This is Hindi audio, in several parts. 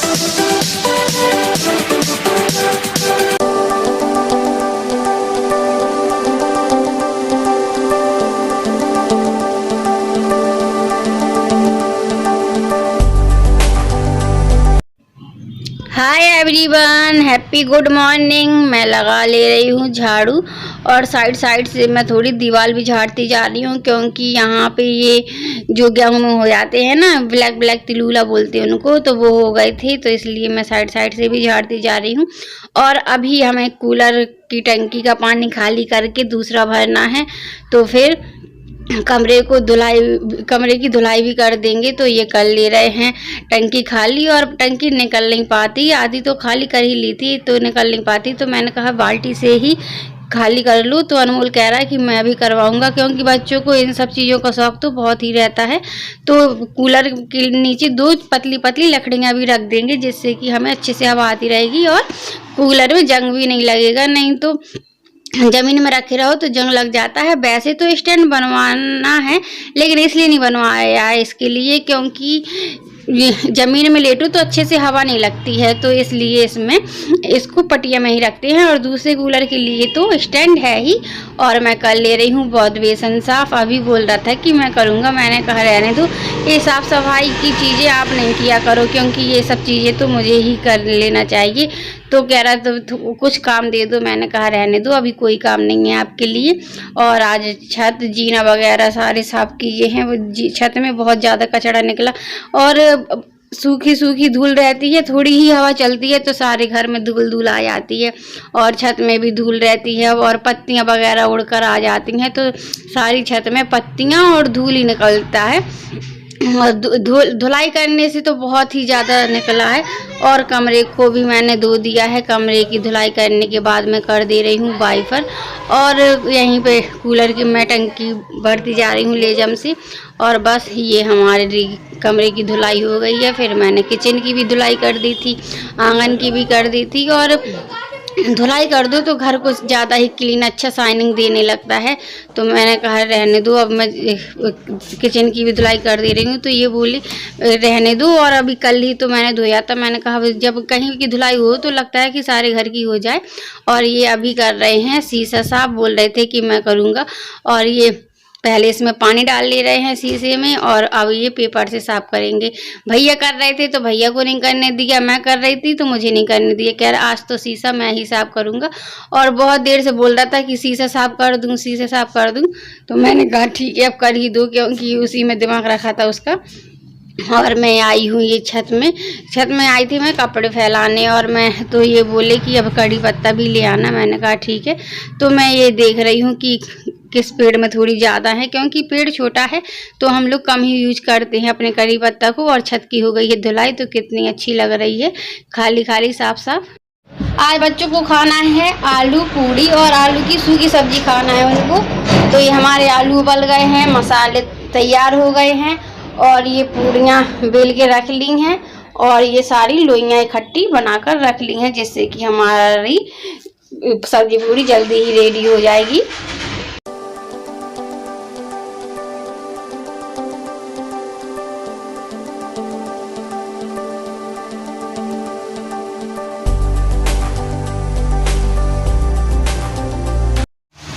Hi everyone, happy good morning. मैं लगा ले रही हूँ झाड़ू और साइड साइड से मैं थोड़ी दीवार भी झाड़ती जा रही हूँ, क्योंकि यहाँ पे ये जो गेहूँ हो जाते हैं ना, ब्लैक ब्लैक तिलूला बोलते हैं उनको, तो वो हो गए थे, तो इसलिए मैं साइड साइड से भी झाड़ती जा रही हूँ। और अभी हमें कूलर की टंकी का पानी खाली करके दूसरा भरना है, तो फिर कमरे की धुलाई भी कर देंगे। तो ये कर ले रहे हैं टंकी खाली, और टंकी निकल नहीं पाती, आधी तो खाली कर ही ली थी तो निकल नहीं पाती, तो मैंने कहा बाल्टी से ही खाली कर लूँ। तो अनमोल कह रहा है कि मैं भी करवाऊंगा, क्योंकि बच्चों को इन सब चीज़ों का शौक तो बहुत ही रहता है। तो कूलर के नीचे 2 पतली पतली लकड़ियाँ भी रख देंगे, जिससे कि हमें अच्छे से हवा आती रहेगी और कूलर में जंग भी नहीं लगेगा। नहीं तो ज़मीन में रखे रहो तो जंग लग जाता है। वैसे तो स्टैंड बनवाना है, लेकिन इसलिए नहीं बनवाया है इसके लिए, क्योंकि ज़मीन में लेटो तो अच्छे से हवा नहीं लगती है, तो इसलिए इसको पटिया में ही रखते हैं। और दूसरे कूलर के लिए तो स्टैंड है ही। और मैं कर ले रही हूँ बहुत बेसन साफ। अभी बोल रहा था कि मैं करूँगा, मैंने कहा रहने दो, ये साफ़ सफाई की चीज़ें आप नहीं किया करो, क्योंकि ये सब चीज़ें तो मुझे ही कर लेना चाहिए। तो कह रहा तो कुछ काम दे दो, मैंने कहा रहने दो, अभी कोई काम नहीं है आपके लिए। और आज छत जीना वगैरह सारे साफ किए हैं। वो छत में बहुत ज़्यादा कचरा निकला, और सूखी सूखी धूल रहती है, थोड़ी ही हवा चलती है तो सारे घर में धूल धूल आ जाती है, और छत में भी धूल रहती है, और पत्तियां वगैरह उड़कर आ जाती हैं, तो सारी छत में पत्तियां और धूल ही निकलता है। धुलाई करने से तो बहुत ही ज़्यादा निकला है। और कमरे को भी मैंने धो दिया है। कमरे की धुलाई करने के बाद मैं कर दे रही हूँ वाइपर, और यहीं पे कूलर की मैं टंकी भरती जा रही हूँ लेजम से। और बस ये हमारे कमरे की धुलाई हो गई है। फिर मैंने किचन की भी धुलाई कर दी थी, आंगन की भी कर दी थी। और धुलाई कर दो तो घर को ज़्यादा ही क्लीन अच्छा शाइनिंग देने लगता है, तो मैंने कहा रहने दो, अब मैं किचन की भी धुलाई कर दे रही हूँ। तो ये बोली रहने दो, और अभी कल ही तो मैंने धोया था। मैंने कहा जब कहीं की धुलाई हो तो लगता है कि सारे घर की हो जाए। और ये अभी कर रहे हैं शीशा साफ, बोल रहे थे कि मैं करूँगा। और ये पहले इसमें पानी डाल ले रहे हैं शीशे में, और अब ये पेपर से साफ करेंगे। भैया कर रहे थे तो भैया को नहीं करने दिया, मैं कर रही थी तो मुझे नहीं करने दिया। कह रहा आज तो शीशा मैं ही साफ करूँगा, और बहुत देर से बोल रहा था कि शीशा साफ कर दूँ, शीशा साफ कर दूँ। तो मैंने कहा ठीक है अब कर ही दो, क्योंकि उसी में दिमाग रखा था उसका। और मैं आई हूँ ये छत में आई थी मैं कपड़े फैलाने, और मैं तो ये बोले कि अब कड़ी पत्ता भी ले आना। मैंने कहा ठीक है। तो मैं ये देख रही हूँ कि किस पेड़ में थोड़ी ज़्यादा है, क्योंकि पेड़ छोटा है तो हम लोग कम ही यूज करते हैं अपने कड़ी पत्ता को। और छत की हो गई है धुलाई, तो कितनी अच्छी लग रही है, खाली खाली साफ साफ। आज बच्चों को खाना है आलू पूड़ी, और आलू की सूखी सब्जी खाना है उनको। तो ये हमारे आलू उबल गए हैं, मसाले तैयार हो गए हैं, और ये पूड़ियाँ बेल के रख ली हैं, और ये सारी लोइयाँ इकट्ठी बनाकर रख ली हैं, जिससे कि हमारी सब्जी पूड़ी जल्दी ही रेडी हो जाएगी।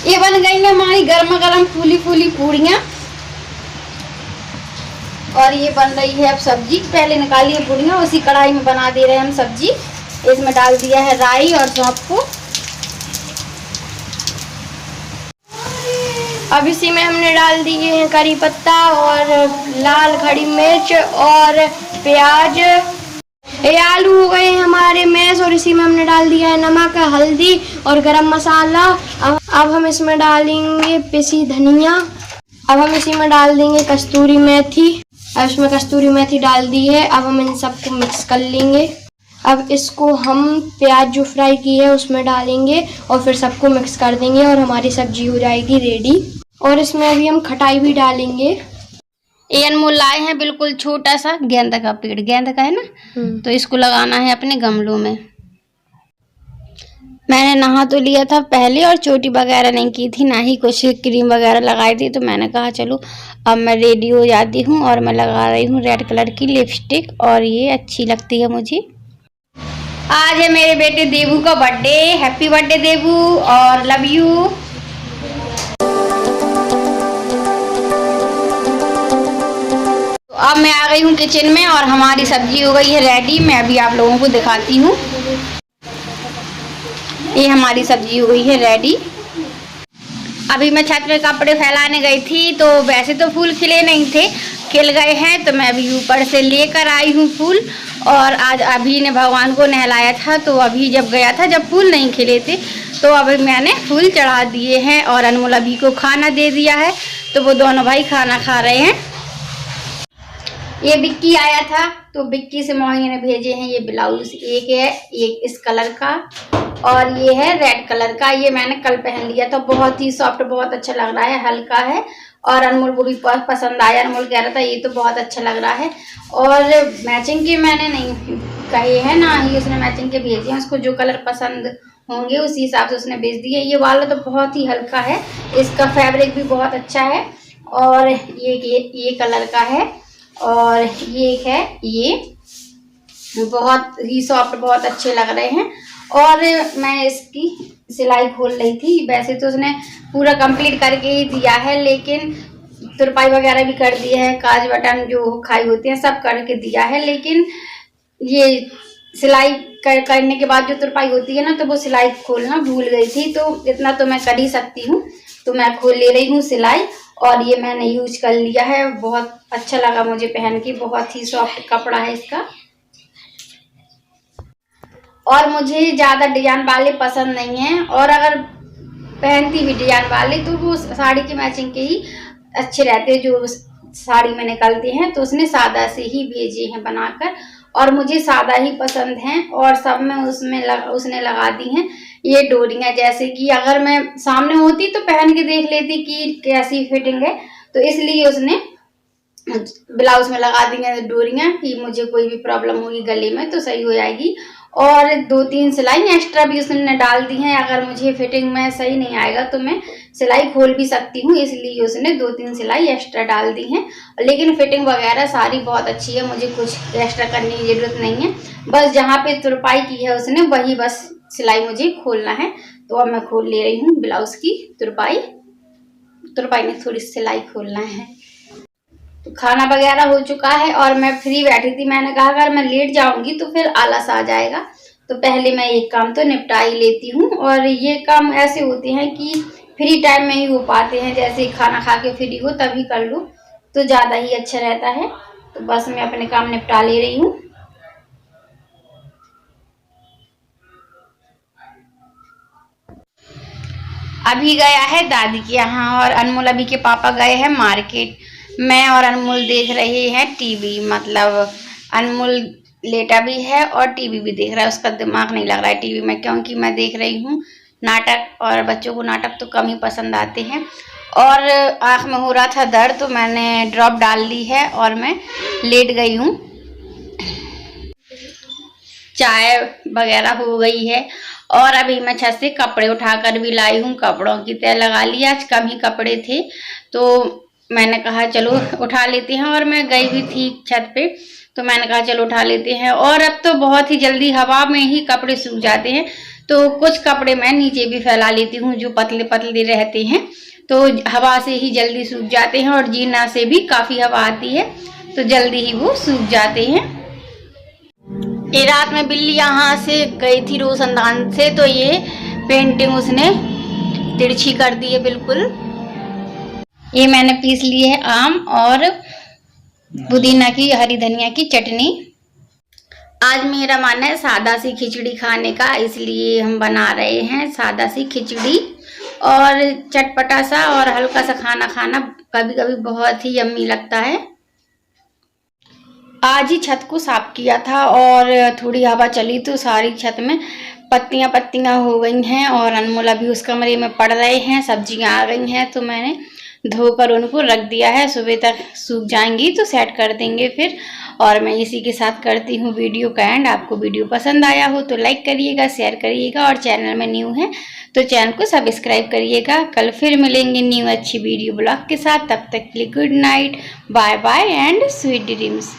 ये बन गई है हमारी गर्मा गर्म फूली फूली पूड़ियाँ, और ये बन रही है अब सब्जी। पहले निकाली है पूड़ियाँ, उसी कढ़ाई में बना दे रहे हैं हम सब्जी। इसमें डाल दिया है राई और सौंफ को। अब इसी में हमने डाल दिए हैं करी पत्ता और लाल खड़ी मिर्च और प्याज। ये आलू हो गए हैं हमारे मैश, और इसी में हमने डाल दिया है नमक, हल्दी और गरम मसाला। अब हम इसमें डालेंगे पिसी धनिया। अब हम इसी में डाल देंगे कस्तूरी मेथी। अब इसमें कस्तूरी मेथी डाल दी है। अब हम इन सबको मिक्स कर लेंगे। अब इसको हम प्याज जो फ्राई की है उसमें डालेंगे, और फिर सबको मिक्स कर देंगे, और हमारी सब्जी हो जाएगी रेडी। और इसमें अभी हम खटाई भी डालेंगे। ये अनमोल लाए हैं बिल्कुल छोटा सा गेंदा का पेड़, गेंदा का है ना, तो इसको लगाना है अपने गमलों में। मैंने नहा तो लिया था पहले, और चोटी वगैरह नहीं की थी, ना ही कुछ क्रीम वगैरह लगाई थी। तो मैंने कहा चलो अब मैं रेडी हो जाती हूँ, और मैं लगा रही हूँ रेड कलर की लिपस्टिक, और ये अच्छी लगती है मुझे। आज है मेरे बेटे देवू का बर्थडे। हैप्पी बर्थडे देवू और लव यू। तो अब मैं आ गई हूँ किचन में और हमारी सब्जी हो गई है रेडी। मैं अभी आप लोगों को दिखाती हूँ। ये हमारी सब्जी हो गई है रेडी। अभी मैं छत में कपड़े फैलाने गई थी तो वैसे तो फूल खिले नहीं थे, खिल गए हैं तो मैं अभी ऊपर से लेकर आई हूँ फूल। और आज अभी ने भगवान को नहलाया था तो अभी जब गया था जब फूल नहीं खिले थे तो अभी मैंने फूल चढ़ा दिए हैं और अनमोल अभी को खाना दे दिया है तो वो दोनों भाई खाना खा रहे हैं। ये बिक्की आया था तो बिक्की से मोहिनी ने भेजे हैं ये ब्लाउज। एक है एक इस कलर का और ये है रेड कलर का। ये मैंने कल पहन लिया था, बहुत ही सॉफ्ट, बहुत अच्छा लग रहा है, हल्का है और अनमोल को भी बहुत पसंद आया। अनमोल कह रहा था ये तो बहुत अच्छा लग रहा है। और मैचिंग के मैंने नहीं कहे हैं ना ही उसने मैचिंग के भेजे हैं। उसको जो कलर पसंद होंगे उसी हिसाब से उसने भेज दिए। ये वाला तो बहुत ही हल्का है, इसका फैब्रिक भी बहुत अच्छा है और ये कलर का है और ये है ये बहुत ही सॉफ्ट, बहुत अच्छे लग रहे हैं। और मैं इसकी सिलाई खोल रही थी। वैसे तो उसने पूरा कंप्लीट करके ही दिया है लेकिन तुरपाई वगैरह भी कर दिया है, काज बटन जो खाई होती हैं सब करके दिया है। लेकिन ये सिलाई करने के बाद जो तुरपाई होती है ना तो वो सिलाई खोलना भूल गई थी। तो इतना तो मैं कर ही सकती हूँ तो मैं खोल ले रही हूँ सिलाई। और ये मैंने यूज कर लिया है, बहुत अच्छा लगा मुझे पहन के, बहुत ही सॉफ्ट कपड़ा है इसका। और मुझे ज़्यादा डिजाइन वाले पसंद नहीं हैं और अगर पहनती भी डिजाइन वाले तो वो साड़ी की मैचिंग के ही अच्छे रहते हैं। जो साड़ी में निकलते हैं तो उसने सादा से ही भेजे हैं बनाकर और मुझे सादा ही पसंद हैं। और सब में उसने लगा दी हैं ये डोरियाँ, जैसे कि अगर मैं सामने होती तो पहन के देख लेती कि कैसी फिटिंग है, तो इसलिए उसने ब्लाउज में लगा दी हैं डोरियाँ कि मुझे कोई भी प्रॉब्लम होगी गले में तो सही हो जाएगी। और 2-3 सिलाई एक्स्ट्रा भी उसने डाल दी हैं। अगर मुझे फिटिंग में सही नहीं आएगा तो मैं सिलाई खोल भी सकती हूँ, इसलिए उसने 2-3 सिलाई एक्स्ट्रा डाल दी हैं। लेकिन फिटिंग वगैरह सारी बहुत अच्छी है, मुझे कुछ एक्स्ट्रा करने की ज़रूरत नहीं है। बस जहाँ पे तुरपाई की है उसने वही बस सिलाई मुझे खोलना है। तो अब मैं खोल ले रही हूँ ब्लाउज की तुरपाई में थोड़ी सिलाई खोलना है। तो खाना वगैरह हो चुका है और मैं फ्री बैठी थी। मैंने कहा अगर मैं लेट जाऊंगी तो फिर आलस आ जाएगा, तो पहले मैं एक काम तो निपटा ही लेती हूँ। और ये काम ऐसे होते हैं कि फ्री टाइम में ही हो पाते हैं, जैसे खाना खा के फ्री हो तभी कर लो तो ज़्यादा ही अच्छा रहता है। तो बस मैं अपने काम निपटा ले रही हूँ। अभी गया है दादी के यहाँ और अनमोल अभी के पापा गए हैं मार्केट। मैं और अनमोल देख रहे हैं टीवी, मतलब अनमोल लेटा भी है और टीवी भी देख रहा है। उसका दिमाग नहीं लग रहा है टीवी में, क्योंकि मैं देख रही हूँ नाटक और बच्चों को नाटक तो कम ही पसंद आते हैं। और आँख में हो रहा था दर्द तो मैंने ड्रॉप डाल ली है और मैं लेट गई हूँ। चाय वगैरह हो गई है और अभी मैं छत से कपड़े उठाकर भी लाई हूँ। कपड़ों की तय लगा ली, आज कम ही कपड़े थे तो मैंने कहा चलो उठा लेते हैं। और मैं गई भी थी छत पे तो मैंने कहा चलो उठा लेते हैं। और अब तो बहुत ही जल्दी हवा में ही कपड़े सूख जाते हैं, तो कुछ कपड़े मैं नीचे भी फैला लेती हूँ जो पतले पतले रहते हैं, तो हवा से ही जल्दी सूख जाते हैं। और जीना से भी काफ़ी हवा आती है तो जल्दी ही वो सूख जाते हैं। ये रात में बिल्ली यहाँ से गई थी रोशनदान से तो ये पेंटिंग उसने तिरछी कर दी है बिल्कुल। ये मैंने पीस लिए है आम और पुदीना की हरी धनिया की चटनी। आज मेरा मन है सादा सी खिचड़ी खाने का, इसलिए हम बना रहे हैं सादा सी खिचड़ी। और चटपटा सा और हल्का सा खाना खाना कभी कभी बहुत ही यम्मी लगता है। आज ही छत को साफ किया था और थोड़ी हवा चली तो सारी छत में पत्तियां हो गई हैं। और अनमोल अभी उस कमरे में पड़ रहे हैं, सब्जियां आ गई हैं तो मैंने धोकर उनको रख दिया है, सुबह तक सूख जाएंगी तो सेट कर देंगे फिर। और मैं इसी के साथ करती हूँ वीडियो का एंड। आपको वीडियो पसंद आया हो तो लाइक करिएगा, शेयर करिएगा और चैनल में न्यू है तो चैनल को सब्सक्राइब करिएगा। कल फिर मिलेंगे न्यू अच्छी वीडियो ब्लॉग के साथ, तब तक के लिए good night, bye bye and sweet dreams.